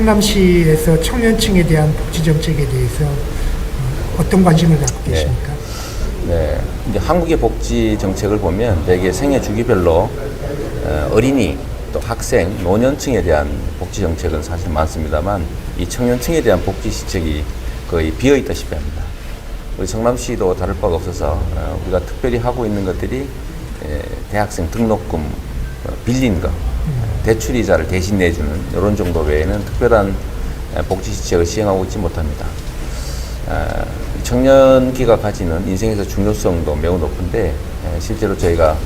성남시에서 청년층에 대한 복지 정책에 대해서 어떤 관심을 갖고 계십니까? 네, 이제 한국의 복지 정책을 보면 대개 생애 주기별로 어린이, 또 학생, 노년층에 대한 복지 정책은 사실 많습니다만 이 청년층에 대한 복지 시책이 거의 비어 있다시피 합니다. 우리 성남시도 다를 바가 없어서 우리가 특별히 하고 있는 것들이 대학생 등록금 빌린 거, 대출 이자를 대신 내주는 이런 정도 외에는 특별한 복지 시책을 시행하고 있지 못합니다. 청년기가 가지는 인생에서 중요성도 매우 높은데 실제로 저희가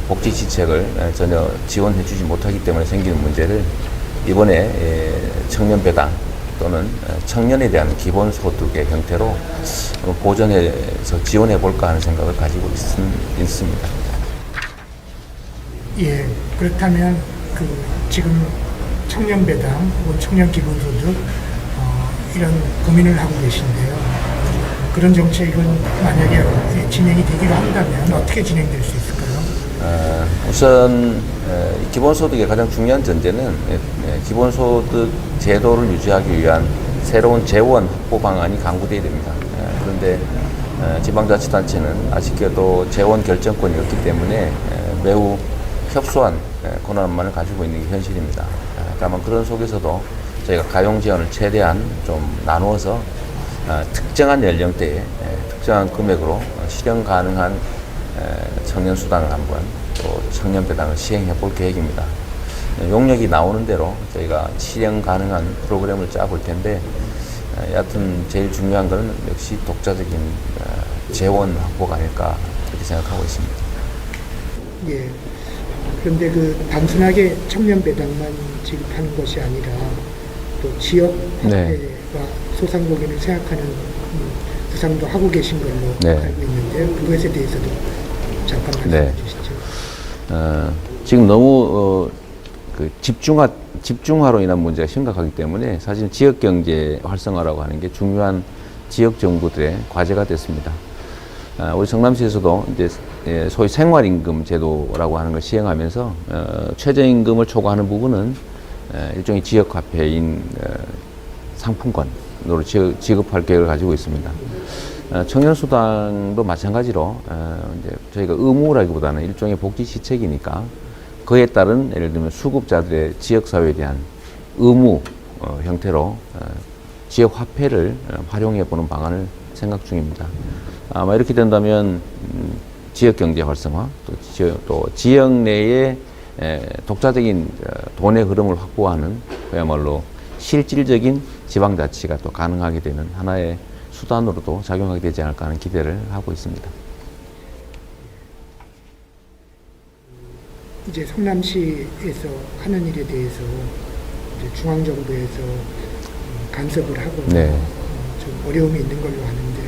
복지 시책을 전혀 지원해 주지 못하기 때문에 생기는 문제를 이번에 청년 배당 또는 청년에 대한 기본소득의 형태로 보전해서 지원해 볼까 하는 생각을 가지고 있습니다. 예, 그렇다면 지금 청년 배당 혹은 청년 기본소득 이런 고민을 하고 계신데요. 그런 정책은 만약에 진행이 되기로 한다면 어떻게 진행될 수 있을까요? 우선 기본소득의 가장 중요한 전제는 기본소득 제도를 유지하기 위한 새로운 재원 확보 방안이 강구되어야 됩니다. 그런데 지방자치단체는 아쉽게도 재원 결정권이 없기 때문에 매우 협소한 권한만을 가지고 있는 게 현실입니다. 다만 그런 속에서도 저희가 가용 지원을 최대한 좀 나누어서 특정한 연령대에 특정한 금액으로 실현 가능한 청년 수당을 한번 또 청년 배당을 시행해 볼 계획입니다. 용역이 나오는 대로 저희가 실행 가능한 프로그램을 짜볼 텐데 여하튼 제일 중요한 것은 역시 독자적인 재원 확보가 아닐까 그렇게 생각하고 있습니다. 예. 그런데 단순하게 청년 배당만 지급하는 것이 아니라 또 지역 화폐와 소상공인을 생각하는 구상도 하고 계신 걸로 알고 있는데 그것에 대해서도 잠깐 말씀해 주시죠. 지금 너무 집중화로 인한 문제가 심각하기 때문에 사실 지역 경제 활성화라고 하는 게 중요한 지역 정부들의 과제가 됐습니다. 우리 성남시에서도 이제 소위 생활임금 제도라고 하는 걸 시행하면서 최저임금을 초과하는 부분은 일종의 지역화폐인 상품권으로 지급할 계획을 가지고 있습니다. 청년수당도 마찬가지로 이제 저희가 의무라기보다는 일종의 복지 시책이니까 그에 따른 예를 들면 수급자들의 지역사회에 대한 의무 형태로 지역화폐를 활용해 보는 방안을 생각 중입니다. 아마 이렇게 된다면 지역경제 활성화, 또 지역 내에 독자적인 돈의 흐름을 확보하는 그야말로 실질적인 지방자치가 또 가능하게 되는 하나의 수단으로도 작용하게 되지 않을까 하는 기대를 하고 있습니다. 이제 성남시에서 하는 일에 대해서 이제 중앙정부에서 간섭을 하고 좀 어려움이 있는 걸로 아는데요.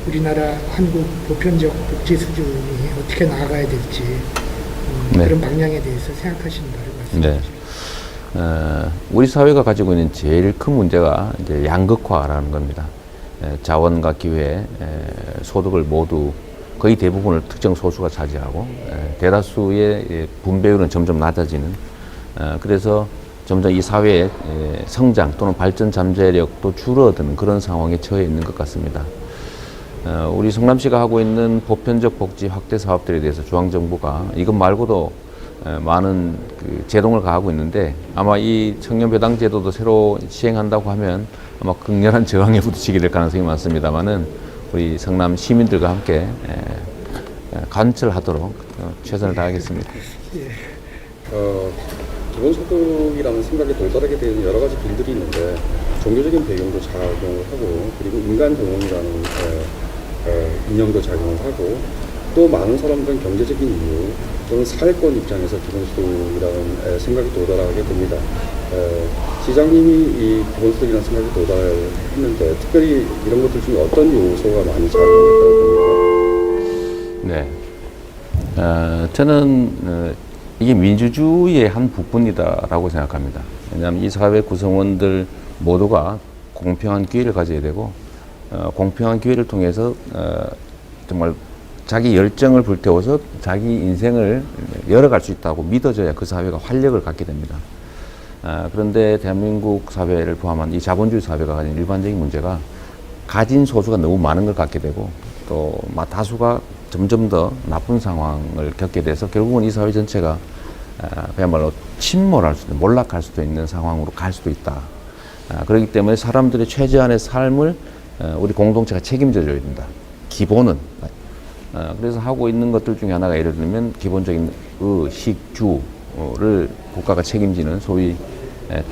우리나라 한국 보편적 복지 수준이 어떻게 나아가야 될지 그런 방향에 대해서 생각하시는 바를 말씀해 주시죠. 우리 사회가 가지고 있는 제일 큰 문제가 이제 양극화라는 겁니다. 자원과 기회, 소득을 모두 거의 대부분을 특정 소수가 차지하고 대다수의 분배율은 점점 낮아지는 그래서 점점 이 사회의 성장 또는 발전 잠재력도 줄어드는 그런 상황에 처해 있는 것 같습니다. 우리 성남시가 하고 있는 보편적 복지 확대 사업들에 대해서 중앙정부가 이것 말고도 많은 제동을 가하고 있는데 아마 이 청년 배당 제도도 새로 시행한다고 하면 아마 극렬한 저항에 부딪히게 될 가능성이 많습니다만은 우리 성남 시민들과 함께 관철하도록 최선을 다하겠습니다. 기본소득이라는 생각이 돌달하게 되는 여러 가지 빌들이 있는데 종교적인 배경도 작용을 하고 그리고 인간 경험이라는 인형도 작용을 하고 또 많은 사람들은 경제적인 이유 또는 사회권 입장에서 기본소득이라는 생각이 도달하게 됩니다. 시장님이 이 기본소득이라는 생각이 도달했는데 특별히 이런 것들 중에 어떤 요소가 많이 작용했다고 봅니까? 저는 이게 민주주의의 한 부분이다라고 생각합니다. 왜냐하면 이 사회 구성원들 모두가 공평한 기회를 가져야 되고 공평한 기회를 통해서 정말 자기 열정을 불태워서 자기 인생을 열어갈 수 있다고 믿어져야 그 사회가 활력을 갖게 됩니다. 그런데 대한민국 사회를 포함한 이 자본주의 사회가 가진 일반적인 문제가 가진 소수가 너무 많은 걸 갖게 되고 또 다수가 점점 더 나쁜 상황을 겪게 돼서 결국은 이 사회 전체가 그야말로 침몰할 수도, 몰락할 수도 있는 상황으로 갈 수도 있다. 그렇기 때문에 사람들의 최저한의 삶을 우리 공동체가 책임져줘야 된다. 기본은. 그래서 하고 있는 것들 중에 하나가 예를 들면 기본적인 식주를 국가가 책임지는 소위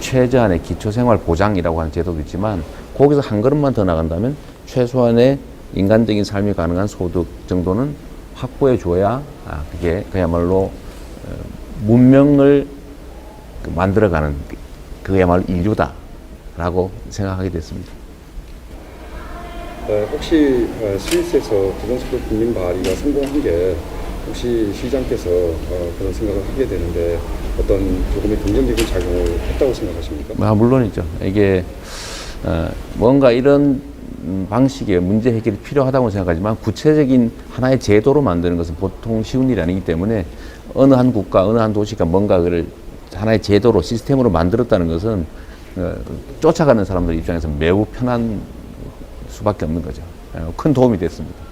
최저한의 기초생활보장이라고 하는 제도도 있지만 거기서 한 걸음만 더 나간다면 최소한의 인간적인 삶이 가능한 소득 정도는 확보해 줘야 그게 그야말로 문명을 만들어가는 그야말로 인류다라고 생각하게 됐습니다. 혹시 스위스에서 기본소득 국민 발의가 성공한 게 혹시 시장께서 그런 생각을 하게 되는데 어떤 조금의 긍정적인 작용을 했다고 생각하십니까? 물론이죠. 이게 뭔가 이런 방식의 문제 해결이 필요하다고 생각하지만 구체적인 하나의 제도로 만드는 것은 보통 쉬운 일이 아니기 때문에 어느 한 국가, 어느 한 도시가 뭔가 그를 하나의 제도로 시스템으로 만들었다는 것은 쫓아가는 사람들 입장에서 매우 편한 수밖에 없는 거죠. 큰 도움이 됐습니다.